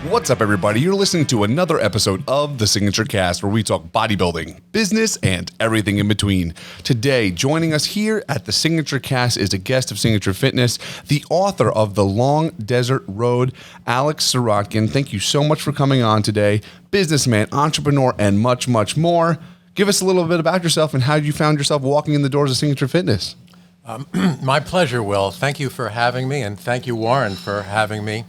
What's up, everybody? You're listening to another episode of the SignatureCAST, where we talk bodybuilding, business, and everything in between. Today, joining us here at the SignatureCAST is a guest of Signature Fitness, the author of The Long Desert Road, Alex Sirotkin. Thank you so much for coming on today. Businessman, entrepreneur, and much, much more. Give us a little bit about yourself and how you found yourself walking in the doors of Signature Fitness. My pleasure, Will. Thank you for having me, and thank you, Warren, for having me.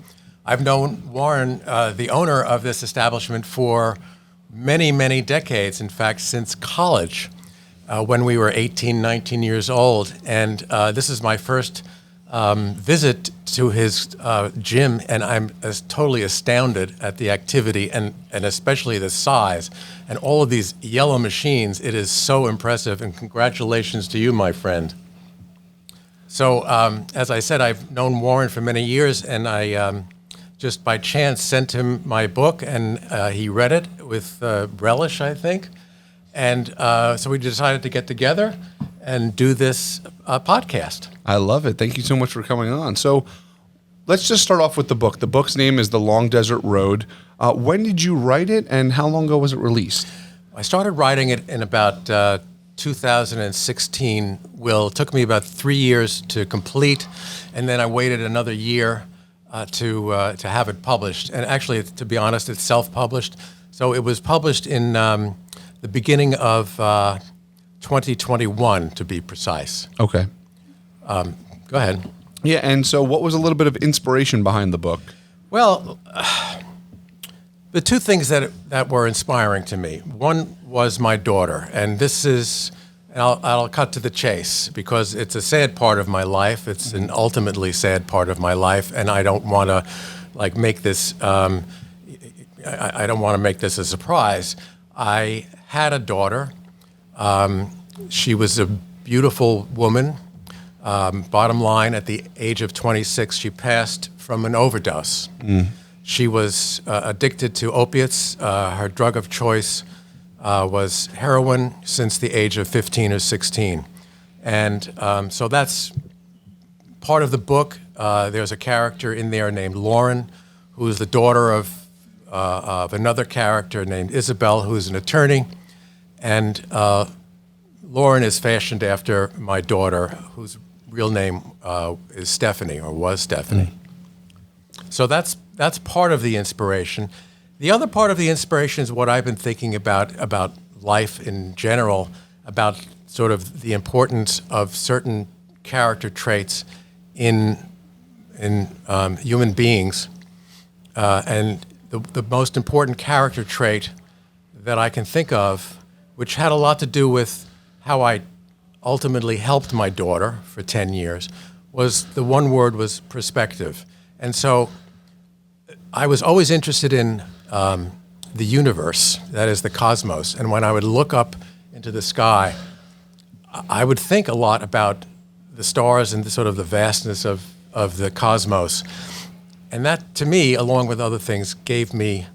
I've known Warren, the owner of this establishment, for many, many decades. In fact, since college, when we were 18, 19 years old. And this is my first visit to his gym, and I'm totally astounded at the activity and especially the size. And all of these yellow machines, it is so impressive. And congratulations to you, my friend. So, as I said, I've known Warren for many years, and I just by chance sent him my book, and he read it with relish, I think. And so we decided to get together and do this podcast. I love it. Thank you so much for coming on. So let's just start off with the book. The book's name is The Long Desert Road. When did you write it, and how long ago was it released? I started writing it in about 2016. Will, it took me about 3 years to complete, and then I waited another year to have it published. And actually, to be honest, it's self-published. So it was published in the beginning of 2021, to be precise. Okay. Go ahead. Yeah, and so what was a little bit of inspiration behind the book? Well, the two things that were inspiring to me. One was my daughter, and this is, and I'll cut to the chase because it's a sad part of my life. It's an ultimately sad part of my life, and I don't want to make this. I don't want to make this a surprise. I had a daughter. She was a beautiful woman. Bottom line, at the age of 26, she passed from an overdose. She was addicted to opiates. Her drug of choice was heroin since the age of 15 or 16. And so that's part of the book. There's a character in there named Lauren, who is the daughter of another character named Isabel, who's an attorney. And Lauren is fashioned after my daughter, whose real name is Stephanie, or was Stephanie. So that's part of the inspiration. The other part of the inspiration is what I've been thinking about life in general, about sort of the importance of certain character traits in human beings. And the most important character trait that I can think of, which had a lot to do with how I ultimately helped my daughter for 10 years, was the one word was perspective. And so I was always interested in the universe, that is the cosmos. And when I would look up into the sky, I would think a lot about the stars and the sort of the vastness of the cosmos. And that, to me, along with other things, gave me,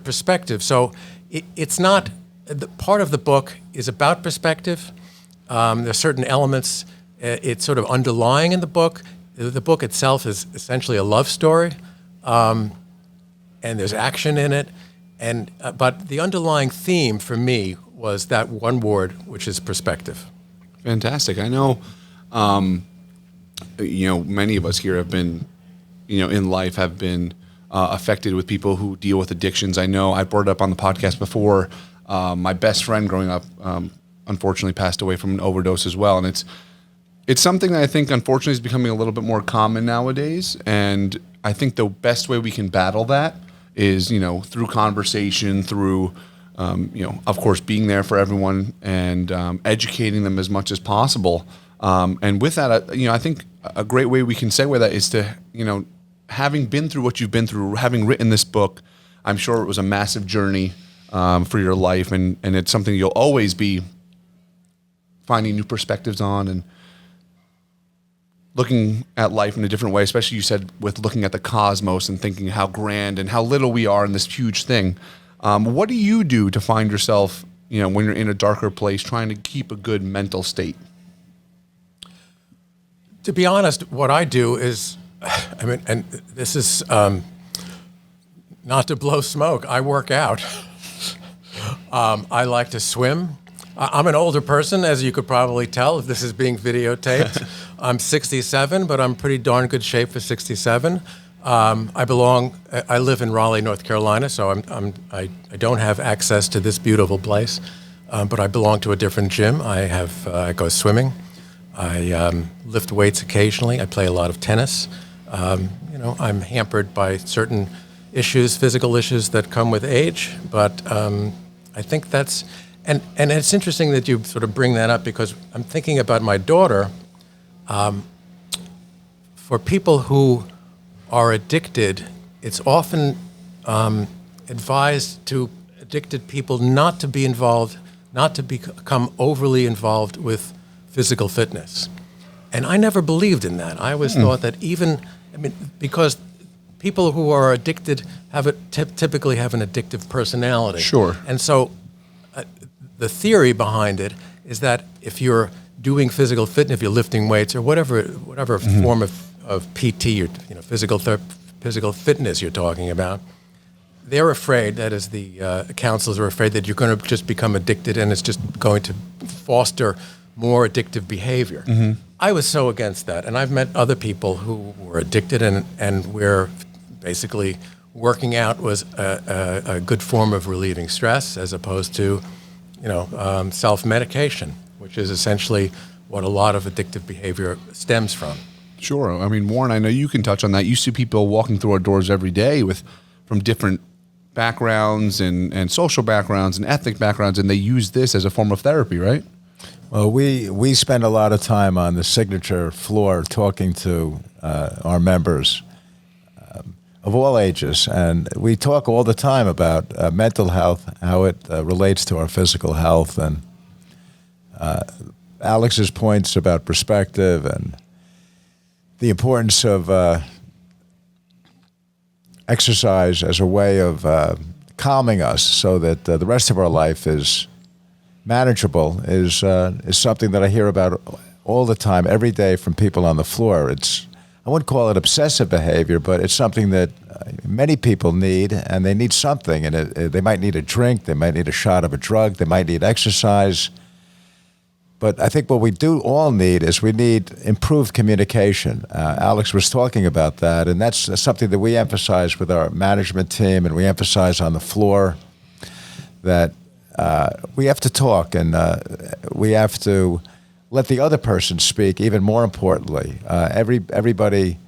perspective. So it's not, part of the book is about perspective. There are certain elements, it's sort of underlying in the book. The book itself is essentially a love story. And there's action in it, but the underlying theme for me was that one word, which is perspective. Fantastic. I know, many of us here have been, in life have been affected with people who deal with addictions. I know I brought it up on the podcast before. My best friend growing up, unfortunately passed away from an overdose as well, and it's something that I think, unfortunately, is becoming a little bit more common nowadays. And I think the best way we can battle that is, through conversation, through, of course, being there for everyone and educating them as much as possible. And with that, I think a great way we can segue that is to, having been through what you've been through, having written this book, I'm sure it was a massive journey for your life, and it's something you'll always be finding new perspectives on and looking at life in a different way, especially you said with looking at the cosmos and thinking how grand and how little we are in this huge thing. What do you do to find yourself, when you're in a darker place, trying to keep a good mental state? To be honest, what I do is, and this is not to blow smoke, I work out. I like to swim. I'm an older person, as you could probably tell if this is being videotaped. I'm 67, but I'm pretty darn good shape for 67. I live in Raleigh, North Carolina, so I don't have access to this beautiful place, but I belong to a different gym. I go swimming. I lift weights occasionally. I play a lot of tennis. I'm hampered by certain issues, physical issues that come with age, but I think that's, and it's interesting that you sort of bring that up because I'm thinking about my daughter. For people who are addicted, it's often advised to addicted people not to be involved, not to become overly involved with physical fitness. And I never believed in that. I always thought that because people who are addicted typically have an addictive personality. Sure. And so the theory behind it is that if you're doing physical fitness, if you're lifting weights or whatever form of PT or physical fitness you're talking about, they're afraid, that is the counselors are afraid that you're going to just become addicted and it's just going to foster more addictive behavior. I was so against that, and I've met other people who were addicted and where basically working out was a good form of relieving stress as opposed to self-medication, which is essentially what a lot of addictive behavior stems from. Sure. I mean, Warren, I know you can touch on that. You see people walking through our doors every day from different backgrounds and social backgrounds and ethnic backgrounds, and they use this as a form of therapy, right? Well, we spend a lot of time on the Signature floor talking to our members of all ages, and we talk all the time about mental health, how it relates to our physical health, and Alex's points about perspective and the importance of exercise as a way of calming us so that the rest of our life is manageable is something that I hear about all the time, every day from people on the floor. I wouldn't call it obsessive behavior, but it's something that many people need, and they need something. And they might need a drink, they might need a shot of a drug, they might need exercise. But I think what we do all need is we need improved communication. Alex was talking about that, and that's something that we emphasize with our management team, and we emphasize on the floor, that we have to talk, and we have to let the other person speak. Even more importantly, everybody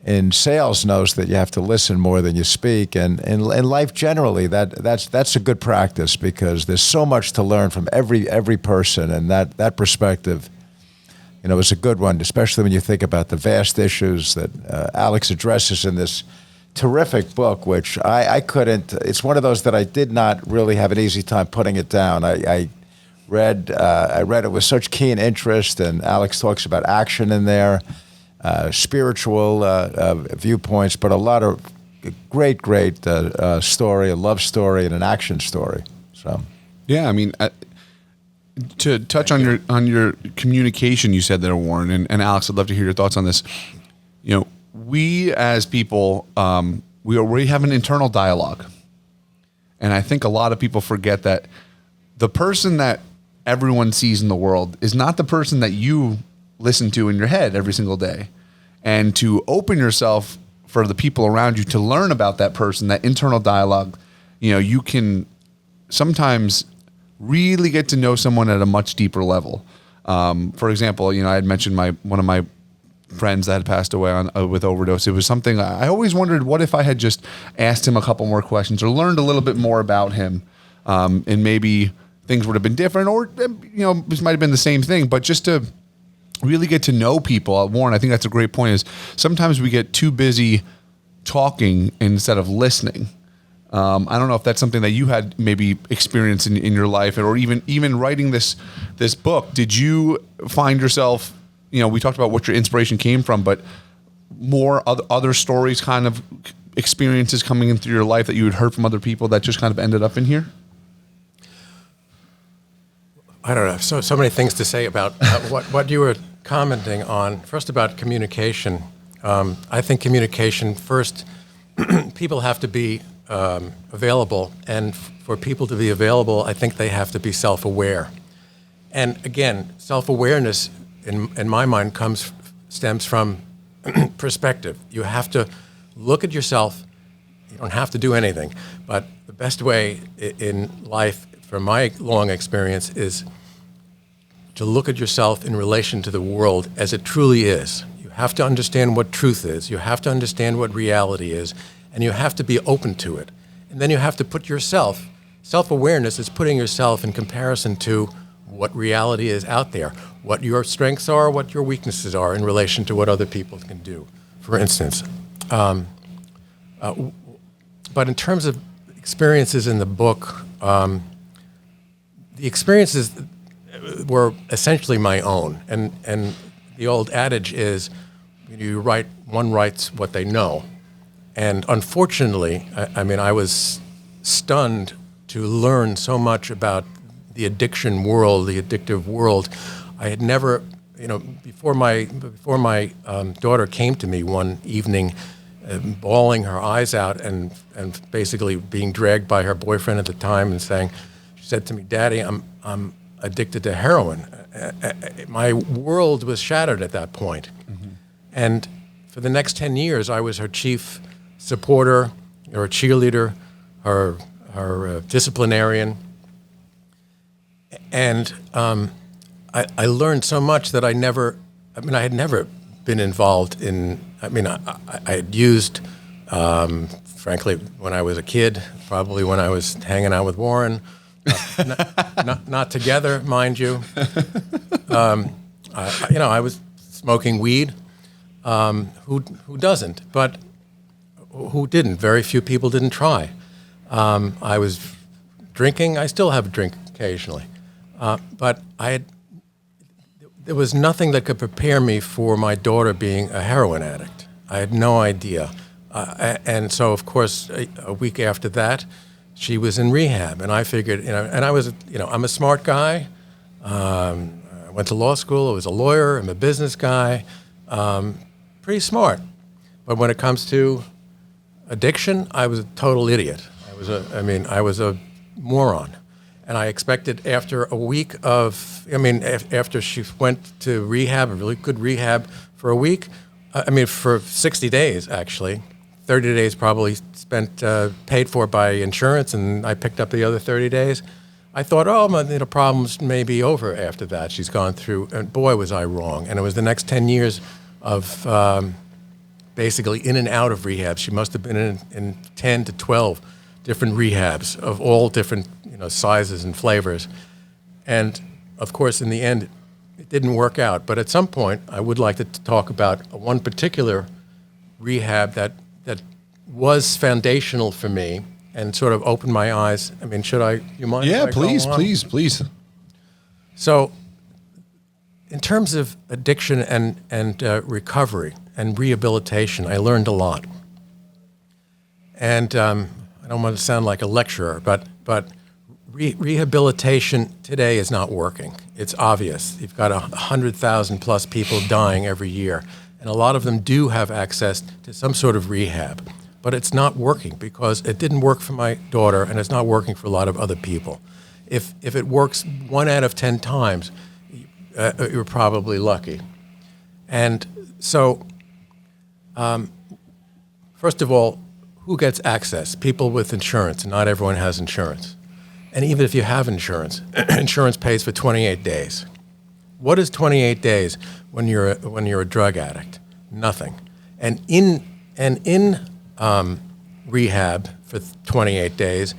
in sales knows that you have to listen more than you speak, and in life generally, that's a good practice because there's so much to learn from every person, and that perspective, is a good one, especially when you think about the vast issues that Alex addresses in this terrific book, which I couldn't. It's one of those that I did not really have an easy time putting it down. I read it with such keen interest, and Alex talks about action in there, spiritual viewpoints, but a lot of great story, a love story, and an action story. So, yeah, I mean, to touch on your communication, you said there, Warren, and Alex, I'd love to hear your thoughts on this. We as people, we have an internal dialogue, and I think a lot of people forget that the person that everyone sees in the world is not the person that you listen to in your head every single day. And to open yourself for the people around you to learn about that person, that internal dialogue, you can sometimes really get to know someone at a much deeper level. For example, I had mentioned one of my friends that had passed away with overdose. It was something I always wondered, what if I had just asked him a couple more questions or learned a little bit more about him, and maybe things would have been different, or this might have been the same thing, but just to really get to know people. Warren, I think that's a great point, is sometimes we get too busy talking instead of listening. I don't know if that's something that you had maybe experienced in your life, or even writing this book. Did you find yourself, we talked about what your inspiration came from, but more other stories, kind of experiences coming in through your life that you had heard from other people that just kind of ended up in here? I don't know. So many things to say about what you were commenting on. First, about communication. I think communication, first, people have to be available. And for people to be available, I think they have to be self-aware. And again, self-awareness, in my mind, stems from perspective. You have to look at yourself. You don't have to do anything. But the best way in life, from my long experience, is to look at yourself in relation to the world as it truly is. You have to understand what truth is. You have to understand what reality is. And you have to be open to it. And then you have to put yourself, self-awareness is putting yourself in comparison to what reality is out there, what your strengths are, what your weaknesses are in relation to what other people can do, for instance. But in terms of experiences in the book, the experiences were essentially my own. And the old adage is, one writes what they know. And unfortunately, I was stunned to learn so much about the addiction world, the addictive world. I had never, before my daughter came to me one evening, bawling her eyes out and basically being dragged by her boyfriend at the time and saying, she said to me, "Daddy, I'm addicted to heroin." My world was shattered at that point. Mm-hmm. And for the next 10 years, I was her chief supporter, her cheerleader, her disciplinarian. And I learned so much that I had never been involved in, I had used, frankly, when I was a kid, probably when I was hanging out with Warren, not together, mind you. I was smoking weed. Who doesn't? But who didn't? Very few people didn't try. I was drinking. I still have a drink occasionally. But there was nothing that could prepare me for my daughter being a heroin addict. I had no idea. And so, of course, a week after that, she was in rehab. And I figured, and I was, I'm a smart guy. I went to law school. I was a lawyer. I'm a business guy. Pretty smart. But when it comes to addiction, I was a total idiot. I was a moron. And I expected after a week of, after she went to rehab, a really good rehab for a week, for 60 days, actually. 30 days probably spent, paid for by insurance, and I picked up the other 30 days. I thought, the problems may be over after that. She's gone through, and boy, was I wrong. And it was the next 10 years of basically in and out of rehab. She must have been in 10 to 12 different rehabs of all different sizes and flavors. And of course, in the end, it didn't work out. But at some point, I would like to talk about one particular rehab that was foundational for me and sort of opened my eyes. You mind? Yeah, if I please, go on? please. So, in terms of addiction and recovery and rehabilitation, I learned a lot. And I don't want to sound like a lecturer, but rehabilitation today is not working. It's obvious. You've got 100,000 plus people dying every year, and a lot of them do have access to some sort of rehab. But it's not working because it didn't work for my daughter, and it's not working for a lot of other people. If it works 1 out of 10 times, you're probably lucky. And so, first of all, who gets access? People with insurance. Not everyone has insurance. And even if you have insurance, insurance pays for 28 days. What is 28 days when you're a drug addict? Nothing. And in rehab for 28 days,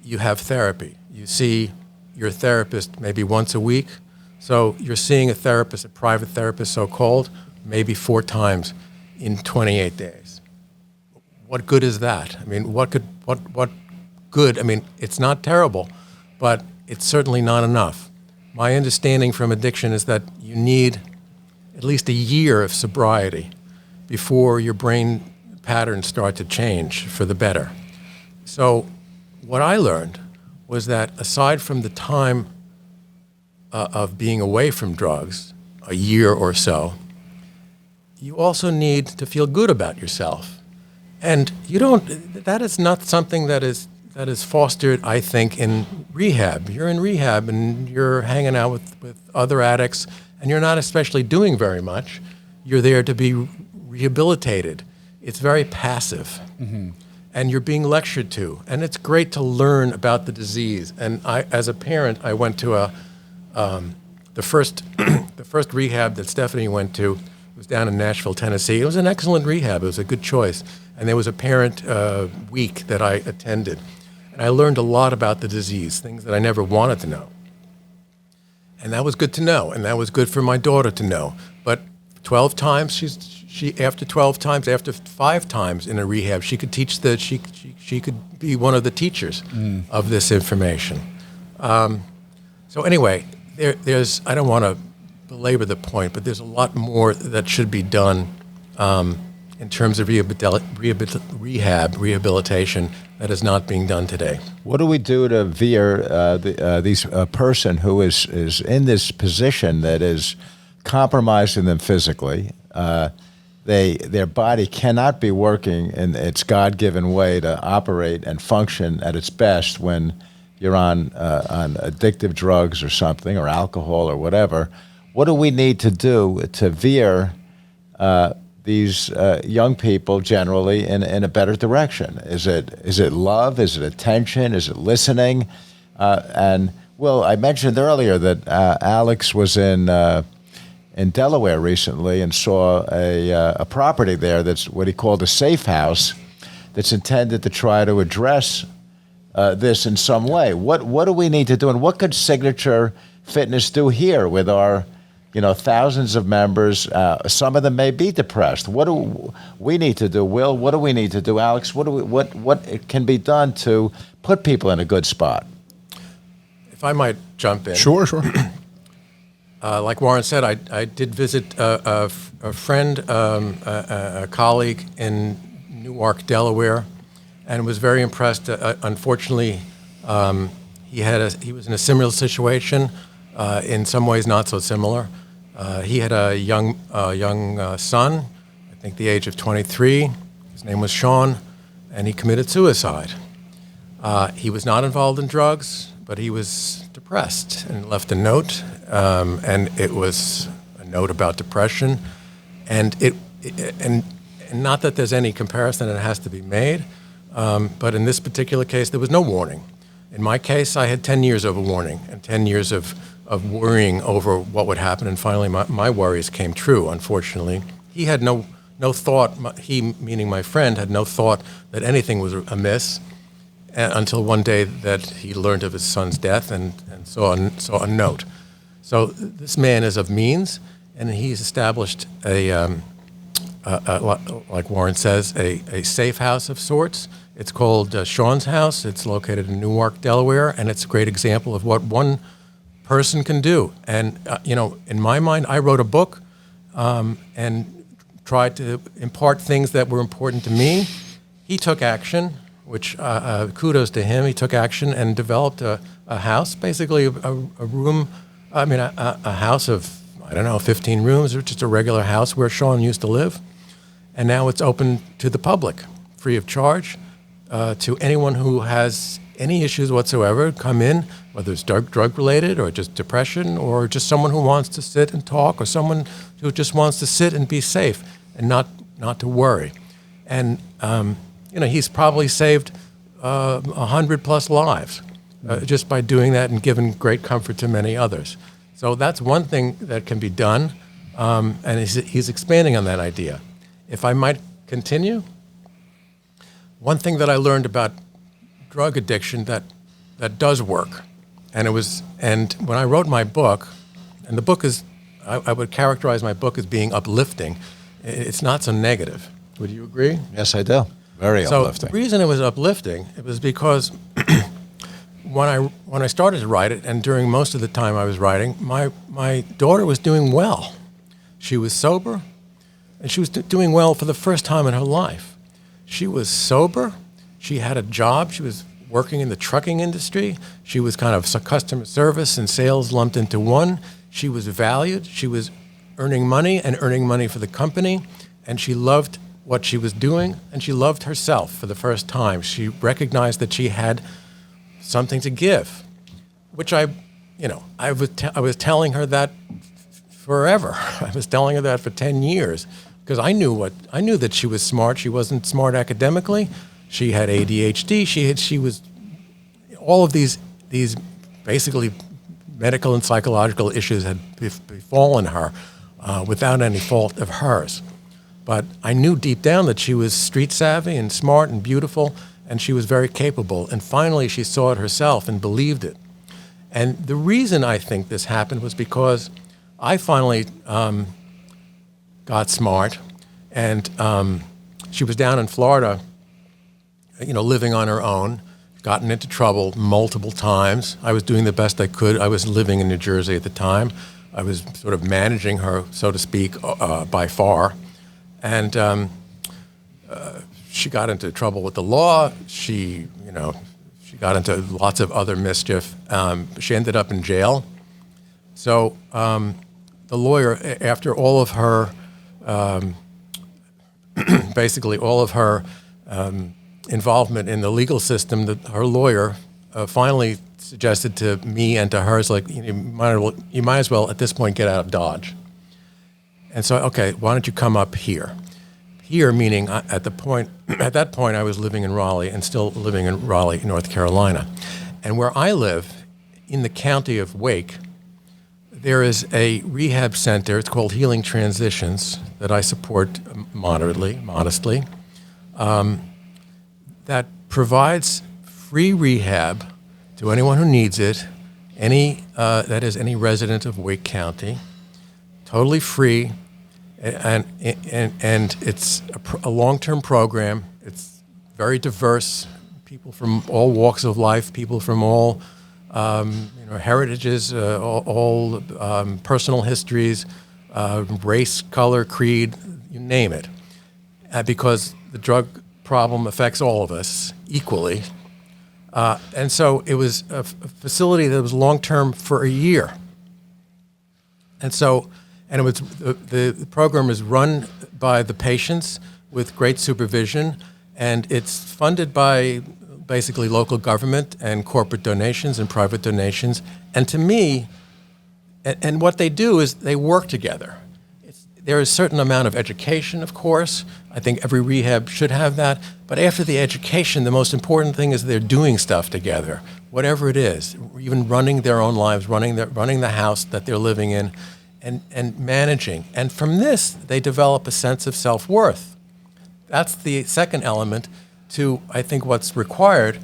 you have therapy. You see your therapist maybe once a week. So you're seeing a therapist, a private therapist, so-called, maybe 4 times in 28 days. What good is that? What good? It's not terrible, but it's certainly not enough. My understanding from addiction is that you need at least a year of sobriety before your brain patterns start to change for the better. So what I learned was that aside from the time of being away from drugs, a year or so, you also need to feel good about yourself. And you don't. That is not something that is fostered, I think, in rehab. You're in rehab and you're hanging out with other addicts, and you're not especially doing very much. You're there to be rehabilitated. It's very passive, and you're being lectured to. And it's great to learn about the disease. And I, as a parent, I went to the first rehab that Stephanie went to. It was down in Nashville, Tennessee. It was an excellent rehab. It was a good choice. And there was a parent week that I attended. And I learned a lot about the disease, things that I never wanted to know. And that was good to know, and that was good for my daughter to know. But 12 times, after 12 times, after 5 times in a rehab, she could teach she could be one of the teachers of this information. So anyway, there's I don't want to belabor the point, but there's a lot more that should be done in terms of rehabilitation that is not being done today. What do we do to veer a person who is in this position that is compromising them physically? Their body cannot be working in its God-given way to operate and function at its best when you're on addictive drugs or something, or alcohol or whatever. What do we need to do to veer these young people generally in a better direction? Is it love? Is it attention? Is it listening? And Will, I mentioned earlier that Alex was in Delaware recently and saw a property there that's what he called a safe house that's intended to try to address this in some way. What do we need to do, and what could Signature Fitness do here with our thousands of members? Some of them may be depressed. What do we need to do, Will? What do we need to do, Alex? What can be done to put people in a good spot? If I might jump in. Sure. Like Warren said, I did visit a friend, a colleague in Newark, Delaware, and was very impressed. Unfortunately, he was in a similar situation. In some ways, not so similar. He had a young son, I think the age of 23. His name was Sean, and he committed suicide. He was not involved in drugs, but he was depressed and left a note, and it was a note about depression, and and not that there's any comparison that has to be made, but in this particular case, there was no warning. In my case, I had 10 years of a warning and 10 years of worrying over what would happen, and finally my worries came true, unfortunately. He had no thought, he meaning my friend, had no thought that anything was amiss until one day that he learned of his son's death and saw a note. So this man is of means, and he's established like Warren says, a safe house of sorts. It's called Sean's House. It's located in Newark, Delaware, and it's a great example of what one person can do. And in my mind, I wrote a book and tried to impart things that were important to me. He took action, which kudos to him. He took action and developed a house, basically a room. A house of 15 rooms, or just a regular house where Sean used to live. And now it's open to the public, free of charge, to anyone who has any issues whatsoever. Come in, whether it's drug related or just depression, or just someone who wants to sit and talk, or someone who just wants to sit and be safe and not to worry. And he's probably saved 100+ lives just by doing that, and given great comfort to many others. So that's one thing that can be done, and he's expanding on that idea. If I might continue, one thing that I learned about drug addiction that does work, and when I wrote my book, and the book is, I would characterize my book as being uplifting. It's not so negative. Would you agree? Yes, I do. Very uplifting. So the reason it was uplifting, it was because when I started to write it, and during most of the time I was writing, my daughter was doing well. She was sober, and she was doing well for the first time in her life. She was sober. She had a job. She was working in the trucking industry. She was kind of customer service and sales lumped into one. She was valued. She was earning money for the company, and she loved what she was doing, and she loved herself for the first time. She recognized that she had something to give, which I was telling her that forever. I was telling her that for 10 years because I knew that she was smart. She wasn't smart academically. She had ADHD. She was all of these basically medical and psychological issues had befallen her without any fault of hers. But I knew deep down that she was street savvy and smart and beautiful, and she was very capable. And finally, she saw it herself and believed it. And the reason I think this happened was because I finally got smart, and she was down in Florida, living on her own, gotten into trouble multiple times. I was doing the best I could. I was living in New Jersey at the time. I was sort of managing her, so to speak, by far. And she got into trouble with the law. She got into lots of other mischief. She ended up in jail. So the lawyer, after all of her, basically all of her involvement in the legal system, her lawyer finally suggested to me and to her, like, you might as well at this point get out of Dodge. And so, okay, why don't you come up here? Here meaning at that point I was living in Raleigh and still living in Raleigh, North Carolina. And where I live, in the county of Wake, there is a rehab center. It's called Healing Transitions that I support modestly, that provides free rehab to anyone who needs it, any resident of Wake County, totally free, and it's a long-term program. It's very diverse, people from all walks of life, people from all heritages, all personal histories, race, color, creed, you name it, because the drug problem affects all of us equally. And so it was a facility that was long-term for a year. And it was the program is run by the patients with great supervision, and it's funded by basically local government and corporate donations and private donations. And to me, and what they do is they work together. There is a certain amount of education, of course. I think every rehab should have that. But after the education, the most important thing is they're doing stuff together, whatever it is, even running their own lives, running the house that they're living in, and managing. And from this, they develop a sense of self-worth. That's the second element to, I think, what's required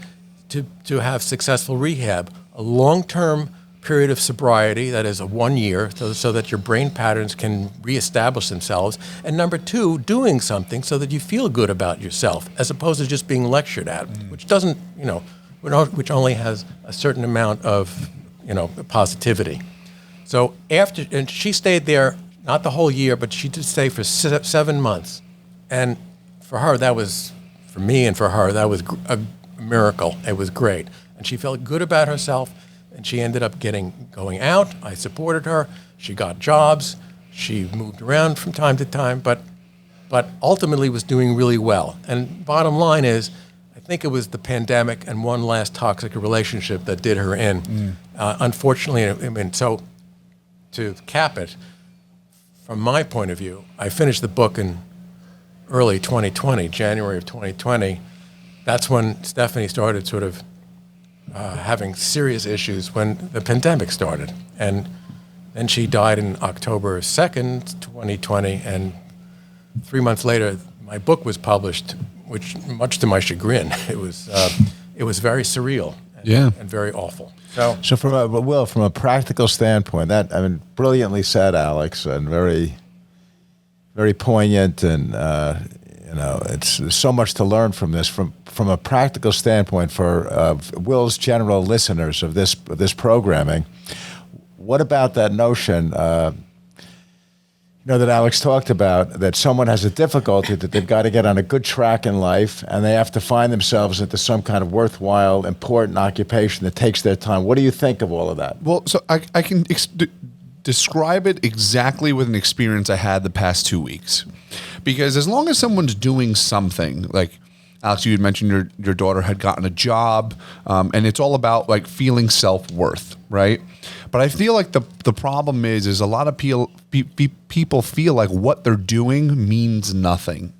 to have successful rehab, a long-term period of sobriety, that is 1 year, so that your brain patterns can reestablish themselves. And number two, doing something so that you feel good about yourself, as opposed to just being lectured at, which doesn't, which only has a certain amount of, positivity. So and she stayed there, not the whole year, but she did stay for 7 months. And for her, for me and for her, that was a miracle. It was great. And she felt good about herself. And she ended up going out. I supported her. She got jobs. She moved around from time to time, but ultimately was doing really well. And bottom line is, I think it was the pandemic and one last toxic relationship that did her in. Unfortunately, so to cap it, from my point of view, I finished the book in early 2020, January of 2020. That's when Stephanie started sort of having serious issues when the pandemic started. And then she died in October 2nd, 2020, and 3 months later, my book was published, which, much to my chagrin, it was very surreal and very awful. So from a practical standpoint, brilliantly said, Alex, and very, very poignant, and there's so much to learn from this. From a practical standpoint, for Will's general listeners of this programming, what about that notion, that Alex talked about, that someone has a difficulty, that they've got to get on a good track in life, and they have to find themselves into some kind of worthwhile, important occupation that takes their time? What do you think of all of that? Well, so I can describe it exactly with an experience I had the past 2 weeks. Because as long as someone's doing something, like Alex, you had mentioned your daughter had gotten a job, and it's all about like feeling self-worth, right? But I feel like the problem is a lot of people feel like what they're doing means nothing.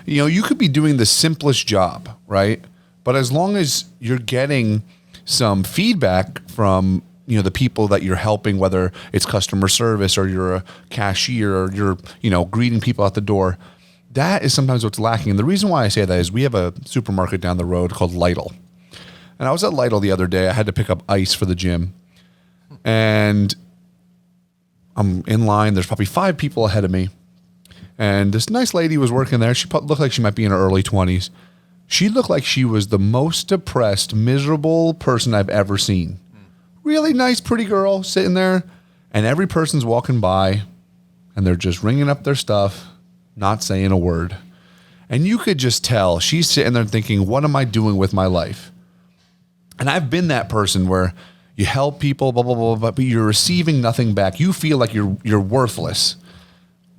You know, you could be doing the simplest job, right? But as long as you're getting some feedback from, you know, the people that you're helping, whether it's customer service or you're a cashier or you're, you know, greeting people at the door, that is sometimes what's lacking. And the reason why I say that is we have a supermarket down the road called Lidl. And I was at Lidl the other day. I had to pick up ice for the gym. And I'm in line. There's probably 5 people ahead of me. And this nice lady was working there. She looked like she might be in her early 20s. She looked like she was the most depressed, miserable person I've ever seen. Really nice, pretty girl sitting there. And every person's walking by and they're just ringing up their stuff, not saying a word. And you could just tell she's sitting there thinking, what am I doing with my life? And I've been that person where you help people, blah, blah, blah, blah, but you're receiving nothing back. You feel like you're worthless.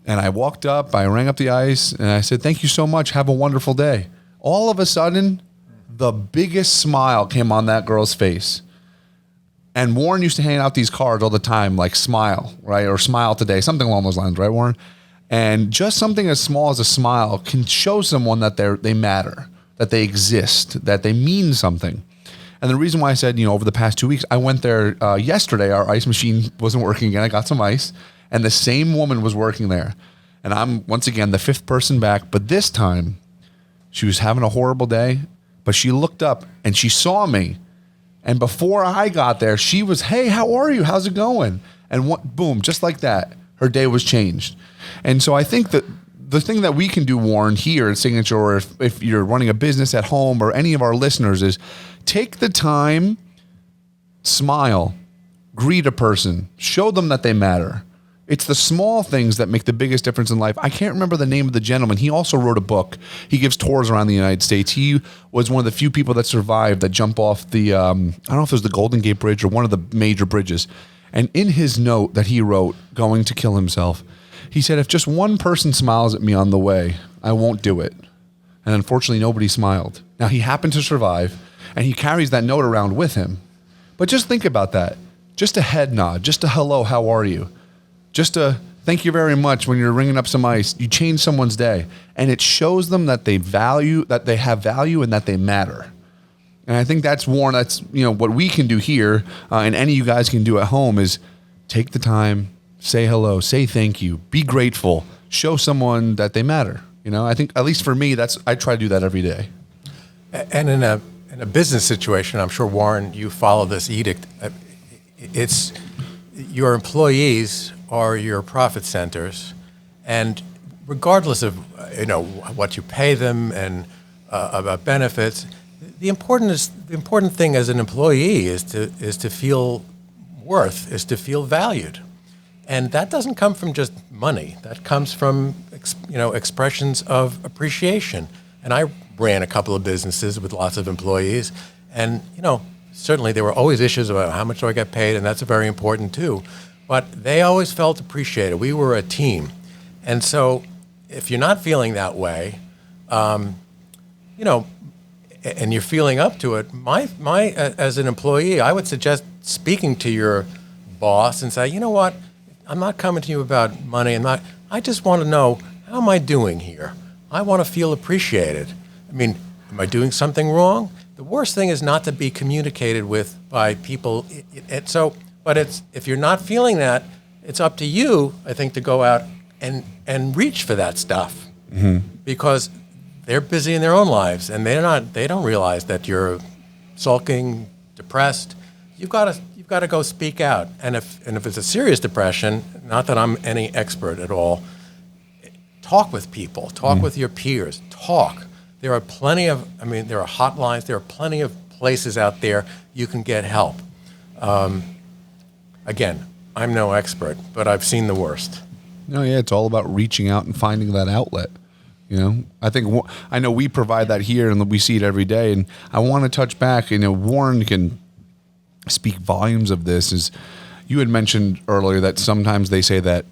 And I walked up, I rang up the ice, and I said, thank you so much. Have a wonderful day. All of a sudden, the biggest smile came on that girl's face. And Warren used to hand out these cards all the time, like smile, right? Or smile today, something along those lines, right, Warren? And just something as small as a smile can show someone that they matter, that they exist, that they mean something. And the reason why I said, you know, over the past 2 weeks, I went there yesterday. Our ice machine wasn't working again. I got some ice, and the same woman was working there. And I'm, once again, the 5th person back. But this time, she was having a horrible day, but she looked up, and she saw me. And before I got there, she was, hey, how are you? How's it going? And boom, just like that, her day was changed. And so I think that the thing that we can do, Warren, here at Signature, or if you're running a business at home or any of our listeners, is take the time, smile, greet a person, show them that they matter. It's the small things that make the biggest difference in life. I can't remember the name of the gentleman. He also wrote a book. He gives tours around the United States. He was one of the few people that survived that jump off the, I don't know if it was the Golden Gate Bridge or one of the major bridges. And in his note that he wrote, going to kill himself, he said, if just one person smiles at me on the way, I won't do it. And unfortunately, nobody smiled. Now, he happened to survive, and he carries that note around with him. But just think about that. Just a head nod, just a hello, how are you? Just a thank you very much when you're ringing up some ice. You change someone's day. And it shows them that they have value and that they matter. And I think that's, Warren, that's, you know, what we can do here, and any of you guys can do at home, is take the time, say hello, say thank you, be grateful, show someone that they matter. You know, I think, at least for me, I try to do that every day. And in a business situation, I'm sure, Warren, you follow this edict. It's your employees are your profit centers, and regardless of, you know, what you pay them and about benefits, the important thing as an employee is to feel worth, is to feel valued. And that doesn't come from just money. That comes from, you know, expressions of appreciation. And I ran a couple of businesses with lots of employees, and, you know, certainly there were always issues about how much do I get paid, and that's very important too. But they always felt appreciated. We were a team. And so if you're not feeling that way, you know, and you're feeling up to it, as an employee, I would suggest speaking to your boss and say, you know what, I'm not coming to you about money. I just want to know, how am I doing here? I want to feel appreciated. I mean, am I doing something wrong? The worst thing is not to be communicated with by people. But if you're not feeling that, it's up to you, I think, to go out and reach for that stuff. Mm-hmm. Because they're busy in their own lives, and they don't realize that you're sulking, depressed. You've got to go speak out. And if it's a serious depression, not that I'm any expert at all, talk with people, talk with your peers, talk. There are there are hotlines, there are plenty of places out there you can get help. Again, I'm no expert, but I've seen the worst. No, yeah, it's all about reaching out and finding that outlet. You know, I know we provide that here, and we see it every day. And I want to touch back. You know, Warren can speak volumes of this. Is you had mentioned earlier that sometimes they say that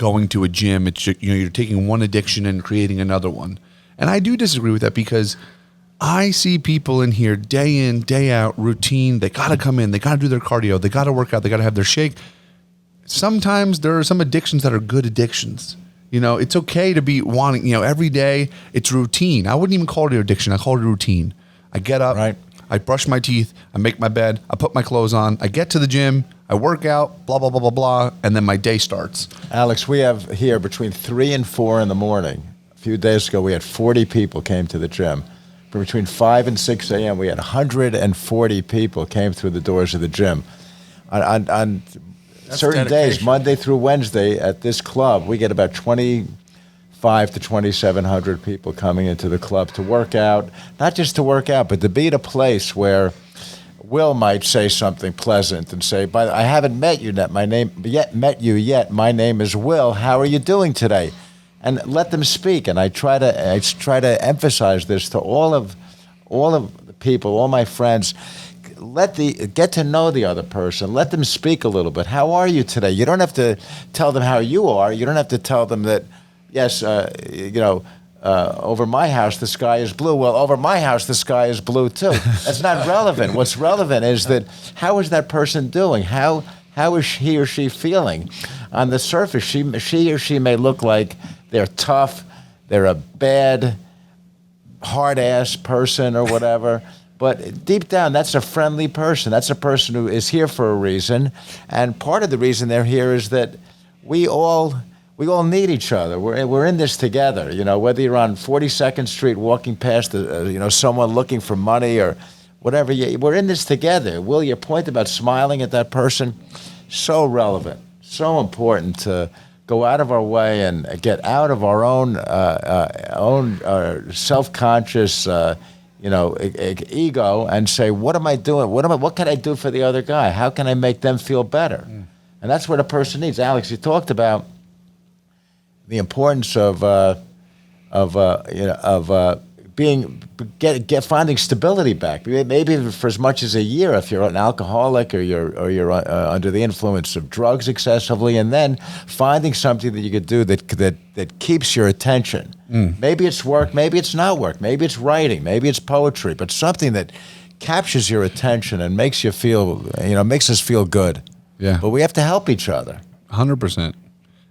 going to a gym. It's you're taking one addiction and creating another one. And I do disagree with that because I see people in here day in, day out, routine. They got to come in. They got to do their cardio. They got to work out. They got to have their shake. Sometimes there are some addictions that are good addictions. It's okay to be wanting, every day it's routine. I wouldn't even call it an addiction. I call it a routine. I get up, Right. I brush my teeth, I make my bed, I put my clothes on, I get to the gym, I work out, blah, blah, blah, blah, blah, and then my day starts. Alex, we have here between 3 and 4 in the morning. A few days ago, we had 40 people came to the gym. Between 5 and 6 a.m., we had 140 people came through the doors of the gym. On certain days, dedication. Monday through Wednesday, at this club, we get about 2,500 to 2,700 people coming into the club to work out. Not just to work out, but to be at a place where Will might say something pleasant and say, "But I haven't met you yet. My name yet. My name is Will. How are you doing today?" And let them speak. And I try to emphasize this to all of the people, all my friends. Get to know the other person. Let them speak a little bit. How are you today? You don't have to tell them how you are. You don't have to tell them that, yes, over my house the sky is blue. Well, over my house the sky is blue too. That's not relevant. What's relevant is that how is that person doing? How is he or she feeling? On the surface, she or she may look like they're tough, they're a bad, hard-ass person or whatever. But deep down, that's a friendly person. That's a person who is here for a reason. And part of the reason they're here is that we all need each other. We're in this together. Whether you're on 42nd Street walking past someone looking for money or whatever, we're in this together. Will, your point about smiling at that person, so relevant, so important to go out of our way and get out of our own self-conscious ego and say, what am I doing? What can I do for the other guy? How can I make them feel better? And that's what a person needs. Alex, you talked about the importance of finding stability back. Maybe for as much as a year if you're an alcoholic or you're under the influence of drugs excessively, and then finding something that you could do that keeps your attention. Maybe it's work, maybe it's not work, maybe it's writing, maybe it's poetry, but something that captures your attention and makes you feel, makes us feel good. Yeah. But we have to help each other. 100%.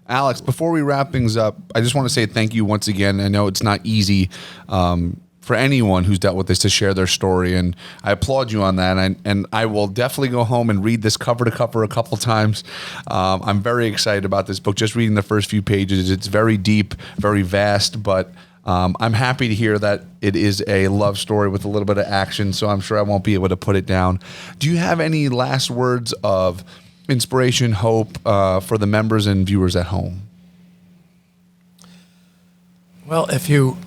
Alex, before we wrap things up, I just want to say thank you once again. I know it's not easy for anyone who's dealt with this to share their story, and I applaud you on that. And I will definitely go home and read this cover to cover a couple times. I'm very excited about this book. Just reading the first few pages, it's very deep, very vast, but I'm happy to hear that it is a love story with a little bit of action, so I'm sure I won't be able to put it down. Do you have any last words of inspiration, hope for the members and viewers at home? Well, if you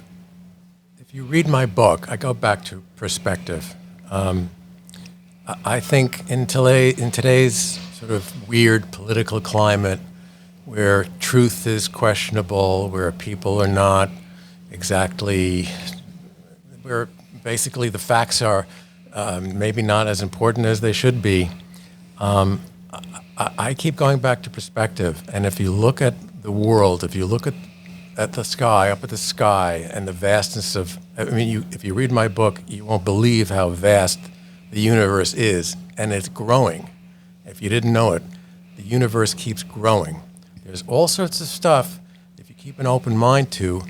read my book, I go back to perspective. I think in today's sort of weird political climate, where truth is questionable, where people are not exactly, where basically the facts are maybe not as important as they should be, I keep going back to perspective. And if you look at the world, if you look at the sky, up at the sky, and the vastness of, if you read my book, you won't believe how vast the universe is, and it's growing. If you didn't know it, the universe keeps growing. There's all sorts of stuff, if you keep an open mind to,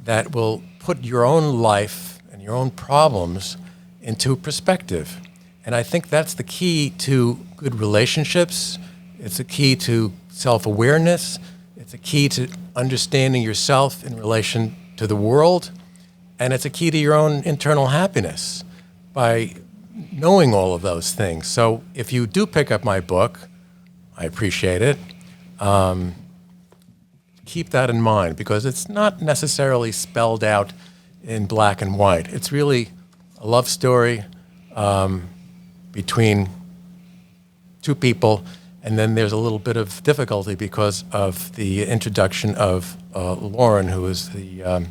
that will put your own life and your own problems into perspective. And I think that's the key to good relationships. It's a key to self-awareness. It's a key to understanding yourself in relation to the world. And it's a key to your own internal happiness by knowing all of those things. So if you do pick up my book, I appreciate it. Keep that in mind, because it's not necessarily spelled out in black and white. It's really a love story between two people, and then there's a little bit of difficulty because of the introduction of Lauren, who is the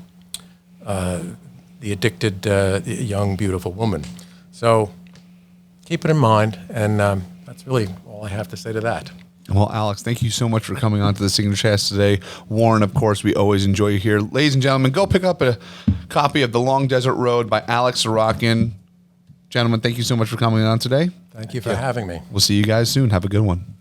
addicted young, beautiful woman. So keep it in mind, and that's really all I have to say to that. Well, Alex, thank you so much for coming on to the SignatureCAST today. Warren, of course, we always enjoy you here. Ladies and gentlemen, go pick up a copy of The Long Desert Road by Alex Sirotkin. Gentlemen, thank you so much for coming on today. Thank you for having me. We'll see you guys soon. Have a good one.